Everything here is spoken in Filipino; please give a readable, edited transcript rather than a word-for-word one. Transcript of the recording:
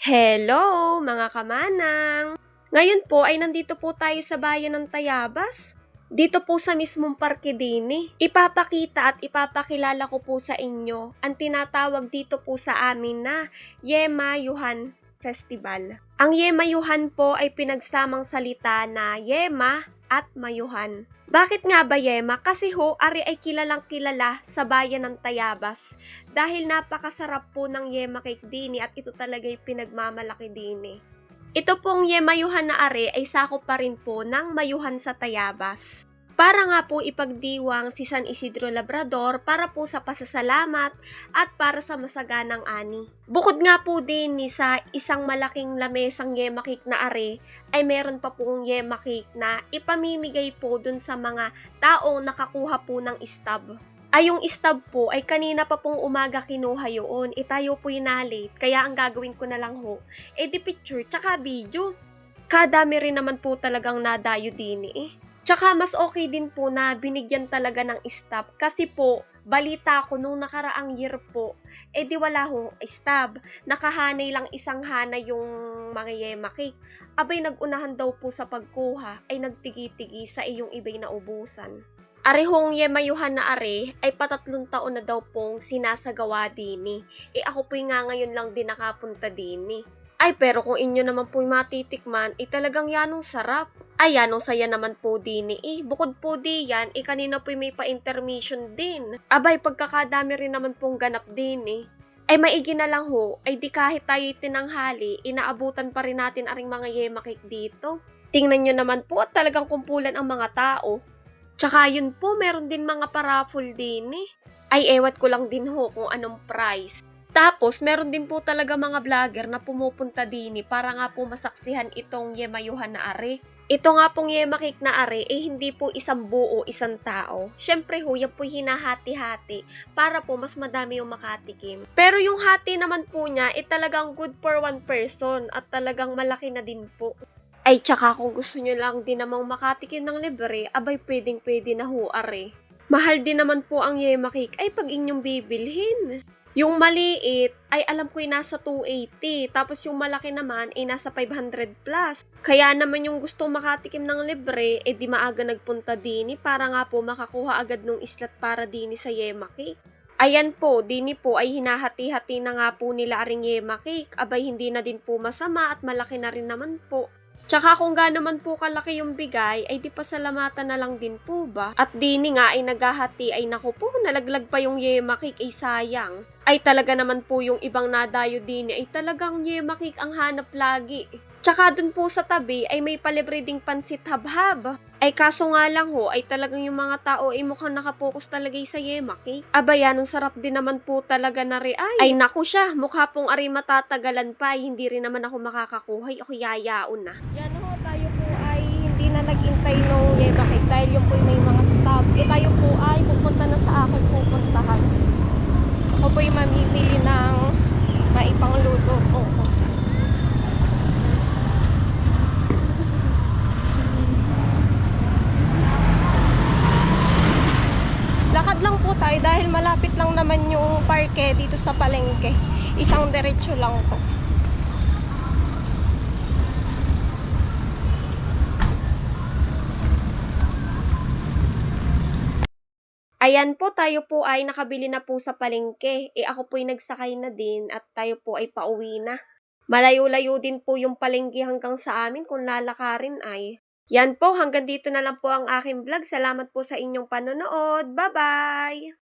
Hello, mga kamanang! Ngayon po ay nandito po tayo sa bayan ng Tayabas. Dito po sa mismong parke din. Ipapakita at ipapakilala ko po sa inyo ang tinatawag dito po sa amin na Yemayuhan Festival. Ang Yemayuhan po ay pinagsamang salita na Yema at Mayuhan. Bakit nga ba Yema? Kasi ho, ari ay kilalang kilala sa bayan ng Tayabas dahil napakasarap po ng Yema cake dini at ito talaga'y pinagmamalaki dini. Ito pong Yemayuhan na ari ay sakop pa rin po ng Mayuhan sa Tayabas. Para nga po ipagdiwang si San Isidro Labrador para po sa pasasalamat at para sa masaganang ani. Bukod nga po din sa isang malaking lamesang yema cake na ari, ay meron pa pong yema cake na ipamimigay po dun sa mga taong nakakuha po ng stab. Ay yung stab po ay kanina pa pong umaga kinuha yun, tayo po late, kaya ang gagawin ko na lang ho, di picture tsaka video. Kadami rin naman po talagang nadayo din Tsaka mas okay din po na binigyan talaga ng stab kasi po, balita ko nung nakaraang year po, di wala ho stab. Nakahanay lang isang hanay yung mga yema cake. Abay nagunahan daw po sa pagkuha ay nagtigi-tigi sa iyong iba'y naubusan. Arehong yemayuhan na are ay 3 taon na daw pong sinasagawa dini. Ako po'y nga ngayon lang din nakapunta dini. Ay pero kung inyo naman po'y matitikman, talagang yanong sarap. Ay yanong saya naman po dini. Bukod po diyan, kanina po'y may pa-intermission din. Abay pagkakadami rin naman pong ganap dini. Ay maigi na lang ho, ay di kahit tayo'y tinanghali, inaabutan pa rin natin aring mga yema cake dito. Tingnan nyo naman po at talagang kumpulan ang mga tao. Tsaka yun po, meron din mga paraffol din Ay ewat ko lang din ho kung anong price. Tapos, meron din po talaga mga vlogger na pumupunta din para nga po masaksihan itong yemayuhan na are. Ito nga pong yema cake na are, hindi po isang buo, isang tao. Syempre ho, yan po hinahati-hati para po mas madami yung makatikim. Pero yung hati naman po niya, talagang good for one person at talagang malaki na din po. Ay, tsaka kung gusto nyo lang din namang makatikim ng libre, abay pwedeng-pwede na ho are. Mahal din naman po ang yema cake ay pag inyong bibilhin. Yung maliit ay alam ko'y nasa 280, tapos yung malaki naman ay nasa 500 plus. Kaya naman yung gustong makatikim ng libre, di maaga nagpunta dini para nga po makakuha agad nung islat para dini sa yema cake. Ayan po, dini po ay hinahati-hati na nga po nila aring yema cake. Abay hindi na din po masama at malaki na rin naman po. Tsaka kung gaano man po kalaki yung bigay, ay di pasalamatan na lang din po ba? At dini nga ay naghahati, ay naku po, nalaglag pa yung yema cake, ay sayang. Ay talaga naman po yung ibang nadayo dini, ay talagang yema cake ang hanap lagi. Tsaka dun po sa tabi ay may palibre ding pansit habhab. Ay kaso nga lang ho, ay talagang yung mga tao ay mukhang nakapokus talaga sa yema cake. Abaya, nung sarap din naman po talaga na rin. Ay naku siya, mukha pong ari matatagalan pa, ay hindi rin naman ako makakakuha, ako yayaon na. Yan ho, tayo po ay hindi na nag-intay nung yema cake dahil yung po may mga stop. Tayo po ay pupunta na sa akin pupuntahan. Ako po ay mamimili ng maipangluto ko. Lakad lang po tayo dahil malapit lang naman yung parke dito sa palengke. Isang diretso lang po. Ayan po, tayo po ay nakabili na po sa palengke. Ako po ay nagsakay na din at tayo po ay pauwi na. Malayo-layo din po yung palengke hanggang sa amin kung lalakarin ay. Yan po, hanggang dito na lang po ang aking vlog. Salamat po sa inyong panonood. Bye-bye!